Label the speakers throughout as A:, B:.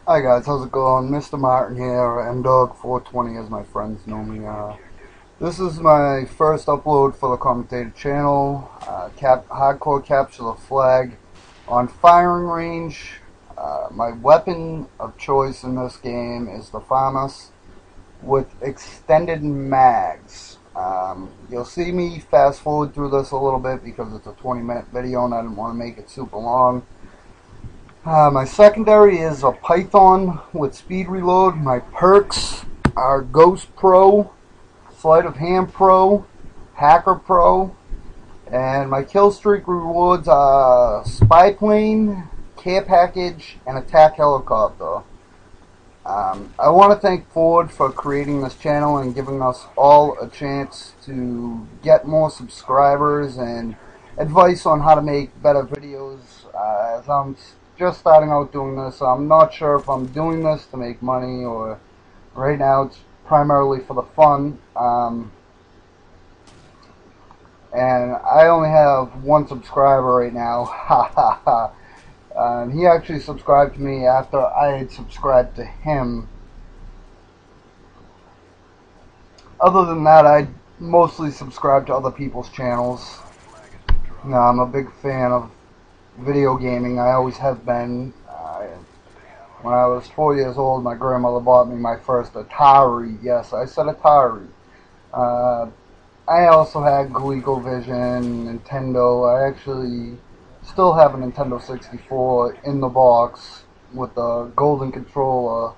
A: Hi guys, how's it going? Mr. Martin here, MDog420 as my friends know me. This is my first upload for the commentator channel. Hardcore Capture the Flag on firing range. My weapon of choice in this game is the FAMAS with extended mags. You'll see me fast forward through this a little bit because it's a 20-minute video and I didn't want to make it super long. My secondary is a Python with speed reload. My perks are Ghost Pro, Sleight of Hand Pro, Hacker Pro, and my kill streak rewards are Spy Plane, Care Package, and Attack Helicopter. I want to thank Ford for creating this channel and giving us all a chance to get more subscribers and advice on how to make better videos. As I'm just starting out doing this, I'm not sure if I'm doing this to make money or right now it's primarily for the fun. And I only have one subscriber right now. Ha ha ha. He actually subscribed to me after I had subscribed to him. Other than that, I mostly subscribe to other people's channels. No, I'm a big fan of video gaming. I always have been. When I was 4 years old, my grandmother bought me my first Atari. Yes, I said Atari. I also had ColecoVision, Nintendo. I actually still have a Nintendo 64 in the box with a golden controller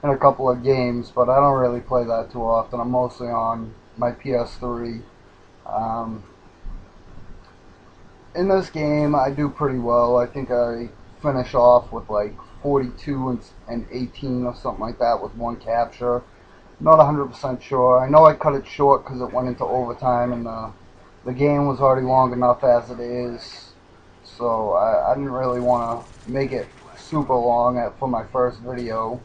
A: and a couple of games, but I don't really play that too often. I'm mostly on my PS3. In this game, I do pretty well. I think I finish off with like 42 and 18 or something like that with one capture. Not 100% sure. I know I cut it short because it went into overtime and the game was already long enough as it is. So I didn't really want to make it super long for my first video.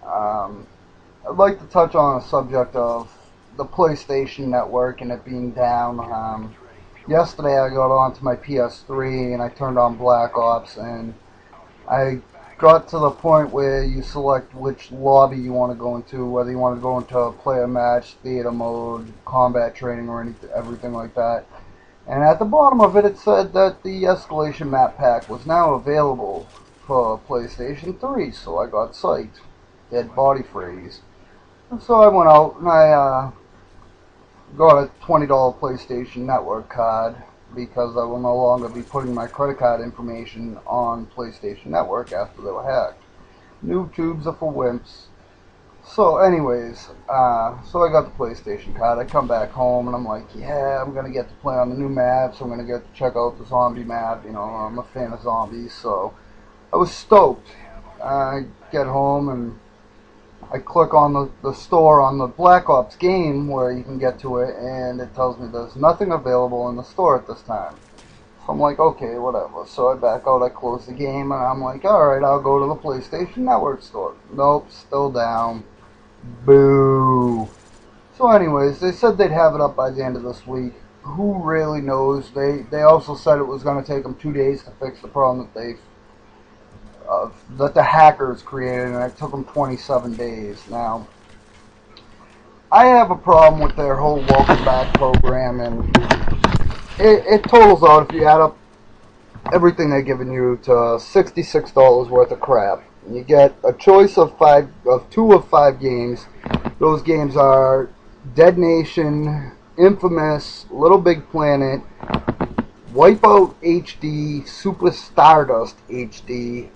A: I'd like to touch on the subject of the PlayStation Network and it being down. Yesterday I got onto my PS3 and I turned on Black Ops and I got to the point where you select which lobby you want to go into, whether you want to go into a player match, theater mode, combat training, or everything like that. And at the bottom of it, it said that the Escalation map pack was now available for PlayStation 3, so I got psyched. Dead body freeze. And so I went out and I got a $20 PlayStation Network card because I will no longer be putting my credit card information on PlayStation Network after they were hacked. Noob tubes are for wimps. So anyways, so I got the PlayStation card. I come back home and I'm like, yeah, I'm going to get to play on the new maps. I'm going to get to check out the zombie map. You know, I'm a fan of zombies, so I was stoked. I get home and I click on the store on the Black Ops game where you can get to it, and it tells me there's nothing available in the store at this time. So I'm like, okay, whatever. So I back out, I close the game, and I'm like, alright, I'll go to the PlayStation Network store. Nope, still down. Boo. So anyways, they said they'd have it up by the end of this week. Who really knows? They also said it was going to take them 2 days to fix the problem that the hackers created, and it took them 27 days. Now, I have a problem with their whole welcome back program, and it totals out, if you add up everything they're giving you, to $66 worth of crap. And you get a choice of two of five games. Those games are Dead Nation, Infamous, Little Big Planet, Wipeout HD, Super Stardust HD,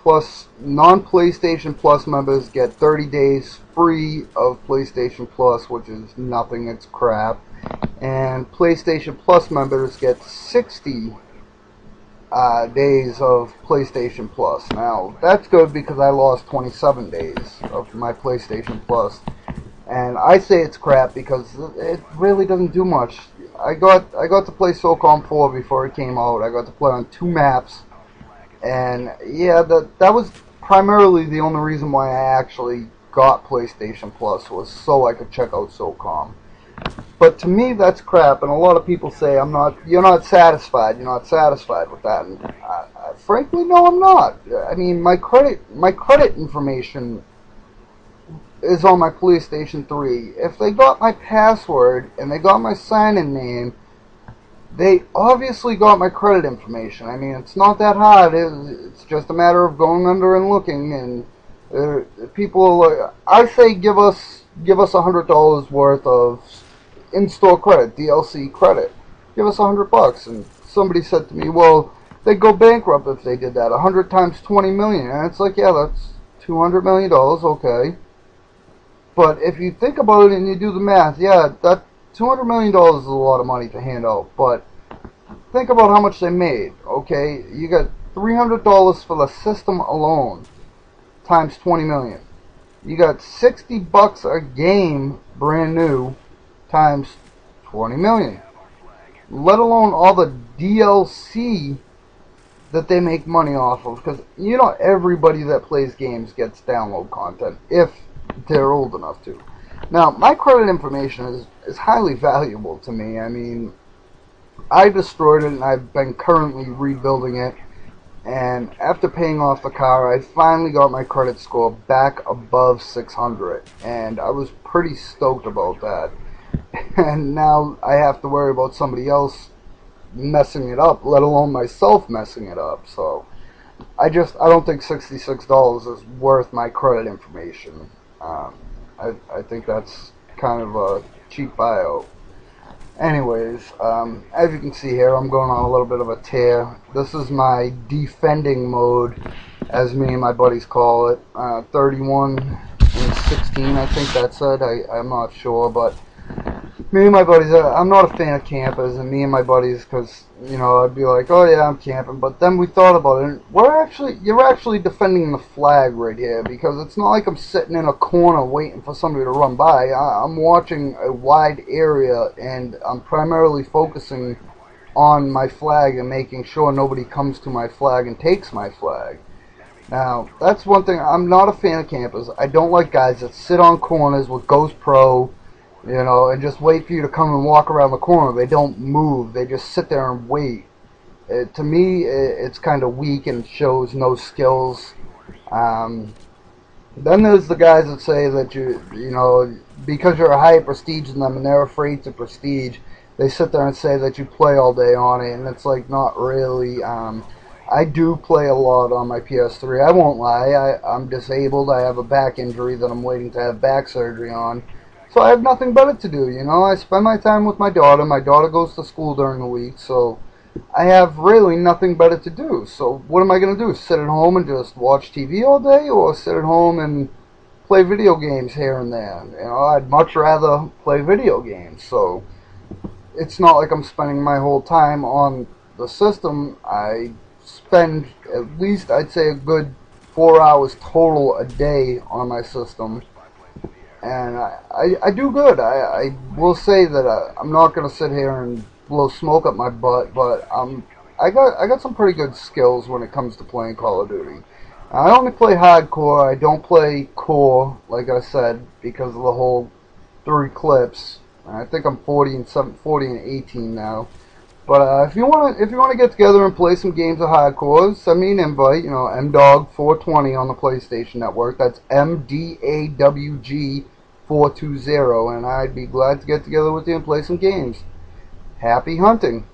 A: plus non-PlayStation Plus members get 30 days free of PlayStation Plus, which is nothing, it's crap. And PlayStation Plus members get 60 days of PlayStation Plus. Now, that's good because I lost 27 days of my PlayStation Plus. And I say it's crap because it really doesn't do much. I got to play SOCOM 4 before it came out. I got to play on 2 maps, and yeah, that was primarily the only reason why I actually got PlayStation Plus, was so I could check out SOCOM. But to me, that's crap, and a lot of people say you're not satisfied with that. And Frankly, no, I'm not. I mean, my credit information is on my PlayStation 3. If they got my password and they got my sign-in name, they obviously got my credit information. I mean, it's not that hard. It's just a matter of going under and looking. And people, I say, give us $100 worth of in-store credit, DLC credit. Give us $100. And somebody said to me, well, they'd go bankrupt if they did that. 100 times 20 million, and it's like, yeah, that's $200 million. Okay. But if you think about it and you do the math, yeah, that $200 million is a lot of money to hand out. But think about how much they made, okay? You got $300 for the system alone, times 20 million. You got $60 a game, brand new, times 20 million. Let alone all the DLC that they make money off of. Because, you know, everybody that plays games gets download content, if they're old enough to. Now, my credit information is highly valuable to me. I mean, I destroyed it and I've been currently rebuilding it. And after paying off the car, I finally got my credit score back above 600. And I was pretty stoked about that. And now I have to worry about somebody else messing it up, let alone myself messing it up. So I don't think $66 is worth my credit information. I think that's kind of a cheap buyout. Anyways, as you can see here, I'm going on a little bit of a tear. This is my defending mode, as me and my buddies call it. 31 and 16, I think that's it. I'm not sure, but me and my buddies, I'm not a fan of campers, and me and my buddies, because, you know, I'd be like, oh yeah, I'm camping, but then we thought about it, and you're actually defending the flag right here, because it's not like I'm sitting in a corner waiting for somebody to run by. I'm watching a wide area, and I'm primarily focusing on my flag and making sure nobody comes to my flag and takes my flag. Now, that's one thing. I'm not a fan of campers. I don't like guys that sit on corners with Ghost Pro, you know, and just wait for you to come and walk around the corner. They don't move. They just sit there and wait. To me, it's kind of weak and shows no skills. Then there's the guys that say that you know, because you're a higher prestige than them and they're afraid to prestige, they sit there and say that you play all day on it, and it's like, not really. I do play a lot on my PS3. I won't lie. I'm disabled. I have a back injury that I'm waiting to have back surgery on. So I have nothing better to do, you know. I spend my time with my daughter. My daughter goes to school during the week, so I have really nothing better to do. So what am I going to do? Sit at home and just watch TV all day, or sit at home and play video games here and there? You know, I'd much rather play video games. So it's not like I'm spending my whole time on the system. I spend at least, I'd say, a good 4 hours total a day on my system. And I do good. I will say that I'm not going to sit here and blow smoke up my butt, but I got some pretty good skills when it comes to playing Call of Duty. I only play hardcore. I don't play core, like I said, because of the whole 3 clips. I think I'm 40 and 18 now. But if you want to get together and play some games of hardcore, send me an invite. You know, MDawg420 on the PlayStation Network. That's MDAWG420, and I'd be glad to get together with you and play some games. Happy hunting!